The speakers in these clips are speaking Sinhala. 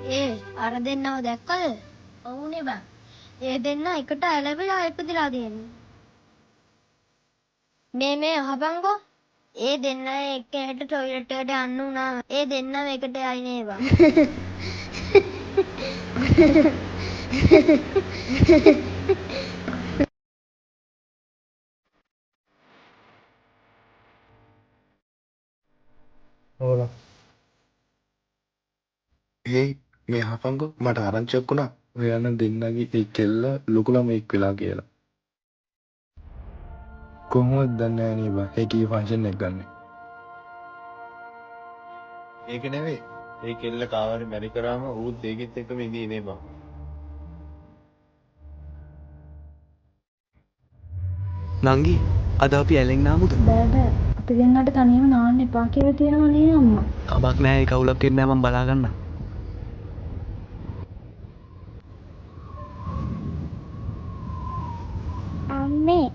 අර දෙන්නව දැක්කද? ඔව්නේ බං. ඒ දෙන්න එකට ඇලවිලා ඉපදිලා තියෙන්නේ. මේ අහපන්කෝ. ඒ දෙන්න එක්කෙනෙක්ට টয়ලට් එකට යන්න උනා. ඒ දෙන්නම එකට යයි නේ බං. ඕන. මේ අහපන්කෝ මට ආරංචියක් වුණා. ඔයාලා දෙන්නගේ ඒ කෙල්ල ලොකු ළමෙක් වෙලා කියලා. කොහොමද දන්නේ නැහැ නේ බං. ඒකේ ෆන්ක්ෂන් එක ගන්න. ඒක නෙවෙයි. ඒ කෙල්ල කාවරි මැරි කරාම ඌත් ඒකෙත් එක්කම ඉඳී නේ බං. නංගි අද අපි ඇලෙන් නාමුද? බෑ අපි දෙන්නට තනියම නාන්න එපා කියලා තියෙනවා නේ අම්මා. කමක් නැහැ ඒ කවුලක් එන්නේ නැහැ මම බලා ගන්නම්. අම්මේ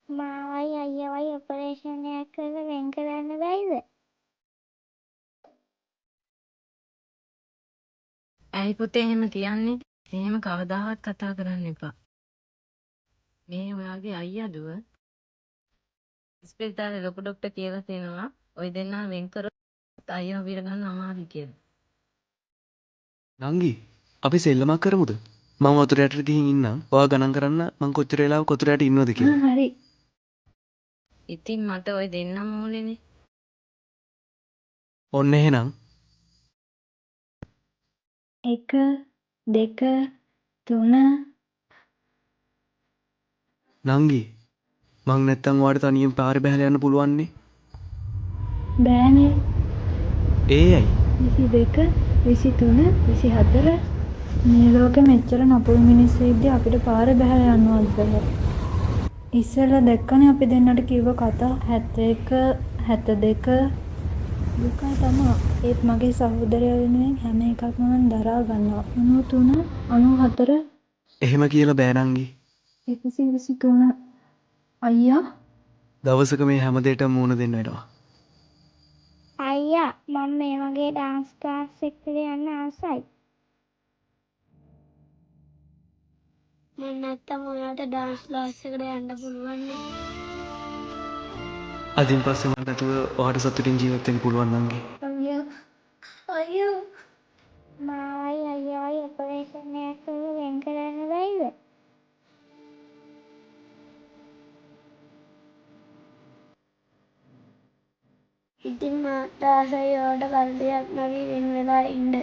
මාවයි අයියවයි ඔපරේෂන් එකක් කරලා වෙන් කරන්න බැයිද? ඇයි පුතේ එහෙම කියන්නේ? එහෙම කවදාවත් කතා කරන්න එපා. මේ ඔයාගේ අයියා දුව ඉස්පිරිතාලේ ලොකු ડોක්ටර් කියලා තියෙනවා. ওই දෙන්නා වෙන් කරොත් අයියව විර ගන්න අමාරුයි කියලා. නංගි අපි සෙල්ලමක් කරමුද? මම වතුර යටට ගිහින් ඉන්නම්. ඔයා ගණන් කරන්න මං කොච්චර වෙලාවක් වතුර යට ඉන්නවද කියලා. හරි. ඉතින් මට ওই දෙන්නම ඕනේනේ. ඔන්න එහෙනම් 1 2 3 නංගි මං නැත්තම් ඔයාට තනියෙන් පාරේ බහලා යන්න පුළුවන් නේ. බෑනේ. ඒ ඇයි? 22 23 24 මේ ලෝකෙ මෙච්චර නපුරු මිනිස්සු ඉද්දි අපිට පාරේ බහැලා යන්නවත් බැහැ. ඉස්සෙල්ලා දැක්කනේ අපි දෙන්නට කිව්ව කතා 71 72 දුකයි තමයි. ඒත් මගේ සහෝදරයා වෙනුවෙන් හැම එකක්ම මම දරා ගන්නවා. 93 94 එහෙම කියලා බෑ නංගි. 123 අයියා දවසක මේ හැම දෙයකටම මුහුණ දෙන්න වෙනවා. අයියා මම මේ වගේ ඩාන්ස් ක්ලාස් එකට යන්න ආසයි. මම නැත්තම් ඔයාලට ඩාන්ස් ක්ලාස් එකට යන්න පුළුවන් නේ. අදින් පස්සේ මට නැතුව ඔයාට සතුටින් ජීවත් වෙන්න පුළුවන් නංගි. අයියෝ මාවයි අයියවයි ඔපරේෂන් එකක් කරලා වෙන් කරන්න බැයිද? ඉතින් මට ආසයි ඔයාලට කල් දෙයක් නැගී වෙන වෙලා ඉන්න.